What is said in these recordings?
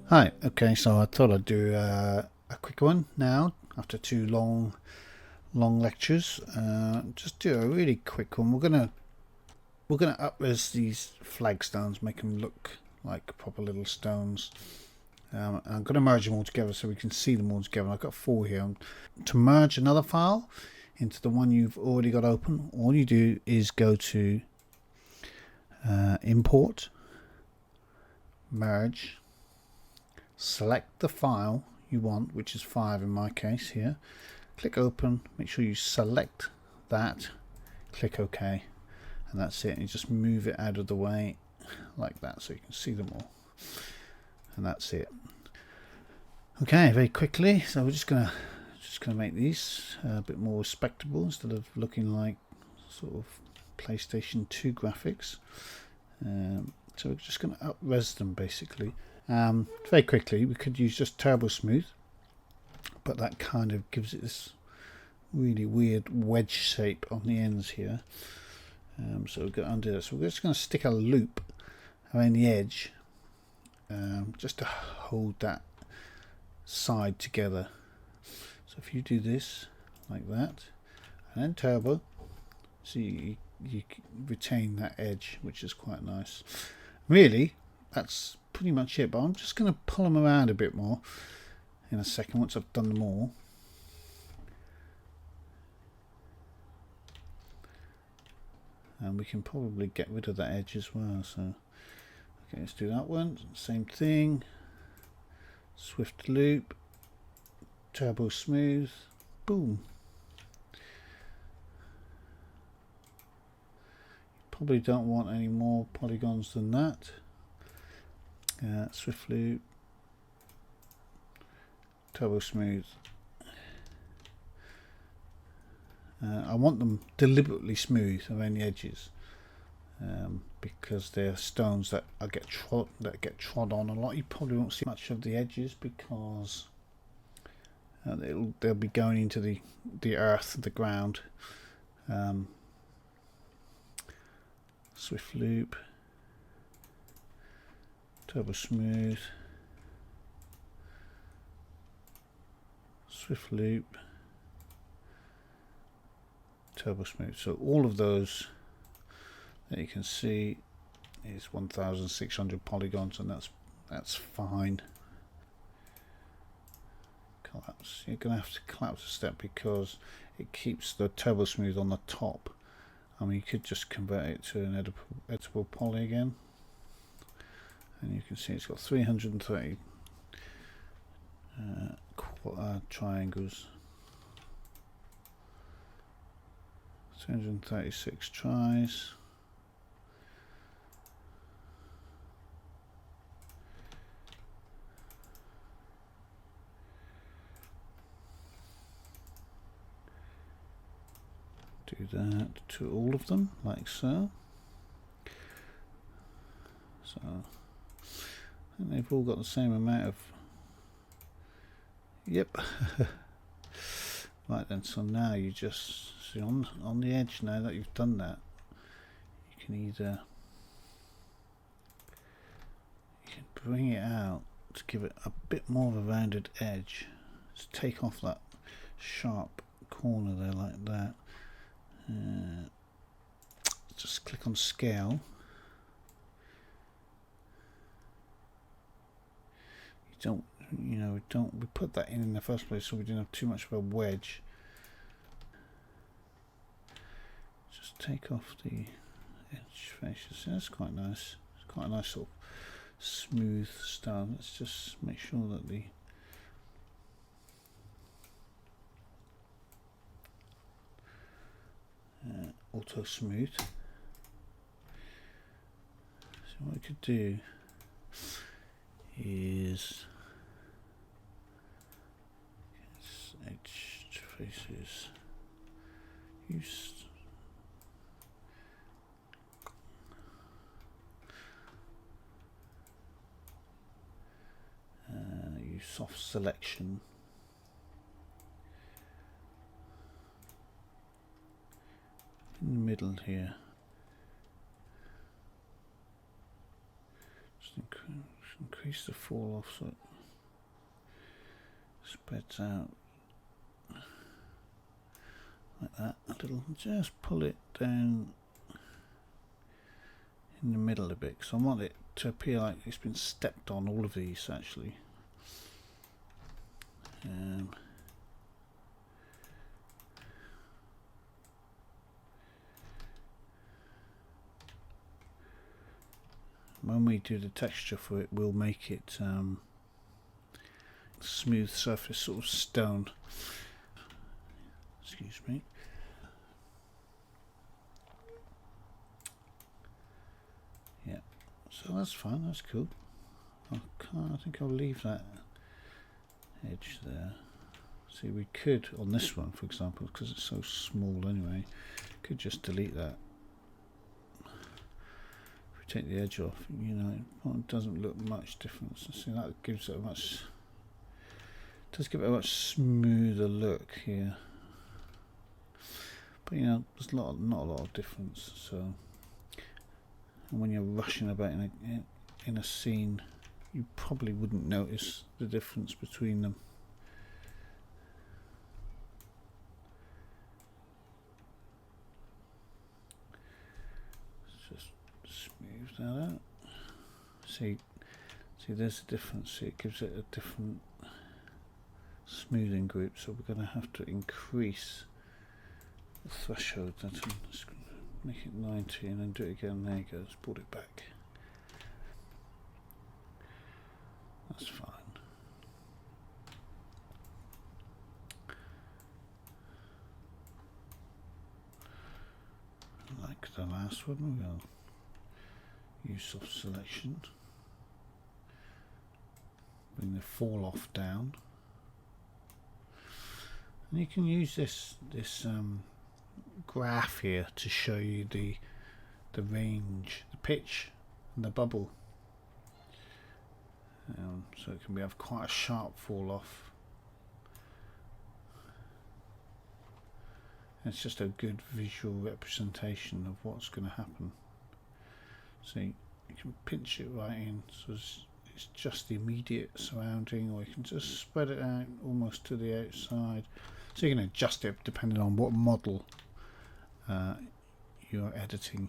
Hi, okay, so I thought I'd do a quick one now after two long lectures. Just do a really quick one. We're gonna up-res these flagstones, make them look like proper little stones. I'm gonna merge them all together so we can see them all together. I've got four here. To merge another file into the one you've already got open, all you do is go to Import, Merge, select the file you want, which is 5 in my case here. Click open, make sure you select that, click OK, and that's it. And you just move it out of the way like that so you can see them all. And that's it. Okay, very quickly, so we're just gonna make these a bit more respectable instead of looking like sort of PlayStation 2 graphics. So we're just going to up-res them basically. Very quickly, we could use just Turbo Smooth, but that kind of gives it this really weird wedge shape on the ends here. So we've got to undo that. So we're just going to stick a loop around the edge just to hold that side together. So if you do this like that, and then Turbo, so you retain that edge, which is quite nice. Really, that's pretty much it, but I'm just going to pull them around a bit more in a second once I've done them all. And we can probably get rid of that edge as well. So okay, let's do that one. Same thing. Swift loop, Turbo Smooth, boom. Probably don't want any more polygons than that. Swift loop, Turbo Smooth. I want them deliberately smooth around the edges because they're stones that get trod on a lot. You probably won't see much of the edges because they'll be going into the earth, the ground. Swift loop, Turbo Smooth, Swift loop, Turbo Smooth. So all of those that you can see is 1,600 polygons, and that's fine. Collapse. You're going to have to collapse a step because it keeps the Turbo Smooth on the top. I mean, you could just convert it to an editable poly again, and you can see it's got 330 triangles, 236 tries. Do that to all of them, like so. So, and they've all got the same amount of. Yep. Right then. So now you just see on the edge. Now that you've done that, you can either bring it out to give it a bit more of a rounded edge. Just take off that sharp corner there, like that. Just click on scale. We put that in the first place so we didn't have too much of a wedge. Just take off the edge faces. That's quite nice. It's quite a nice sort of smooth stone. Let's just make sure that the auto smooth. So what we could do is edge faces. Use soft selection. In the middle here. Just increase the fall off so it spreads out like that a little. Just pull it down in the middle a bit, because I want it to appear like it's been stepped on, all of these actually. When we do the texture for it, we'll make it smooth surface, sort of stone. Excuse me. Yeah, so that's fine, that's cool. I think I'll leave that edge there. See, we could, on this one for example, because it's so small anyway, could just delete that. If we take the edge off, you know, it doesn't look much difference. See, that gives it a much, does give it a much smoother look here. But you know, there's not a lot of difference. So, and when you're rushing about in a scene, you probably wouldn't notice the difference between them. Let's just smooth that out. See, there's a difference. See, it gives it a different smoothing group. So we're going to have to increase the threshold. Let's make it 90 and then do it again. There you go. Let's pull it back. That's fine. Like the last one, we'll use soft selection. Bring the fall off down. And you can use this graph here to show you the range, the pitch, and the bubble. So it can have quite a sharp fall off. It's just a good visual representation of what's going to happen. So you can pinch it right in, so it's just the immediate surrounding, or you can just spread it out almost to the outside. So you can adjust it depending on what model you're editing.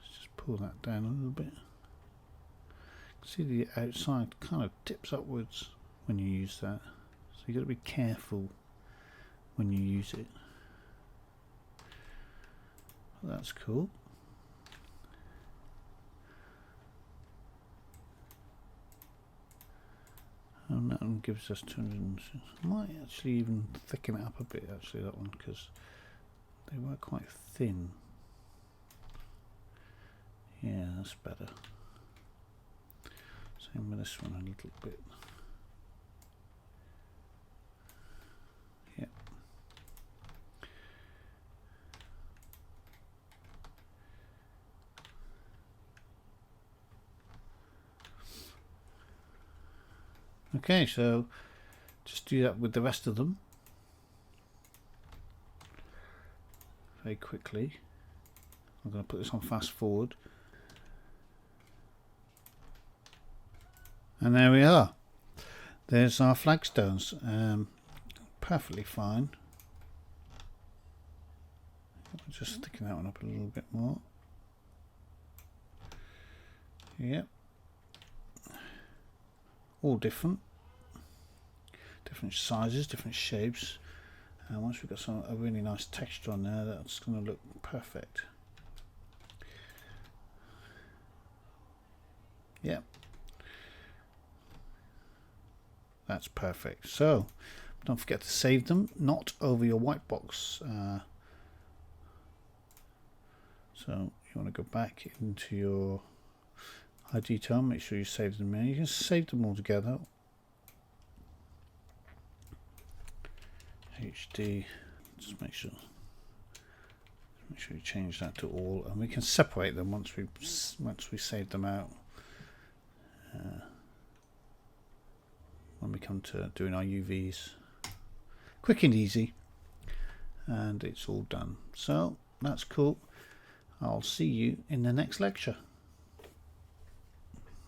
Let's just pull that down a little bit. See, the outside kind of tips upwards when you use that, so you've got to be careful when you use it. Well, that's cool. And that one gives us 206. I might actually even thicken it up a bit, actually, that one, because they were quite thin. Yeah, that's better. Same with this one a little bit. Yep. Okay, so just do that with the rest of them very quickly. I'm going to put this on fast forward. And there we are. There's our flagstones. Perfectly fine. I'll just thicken that one up a little bit more. Yep. All different sizes, different shapes. And once we've got a really nice texture on there, that's going to look perfect. Yep. That's perfect. So don't forget to save them, not over your white box. So you want to go back into your high detail, make sure you save them in. You can save them all together. HD, just make sure you change that to all, and we can separate them once we save them out. When we come to doing our UVs, quick and easy, and it's all done. So that's cool. I'll see you in the next lecture.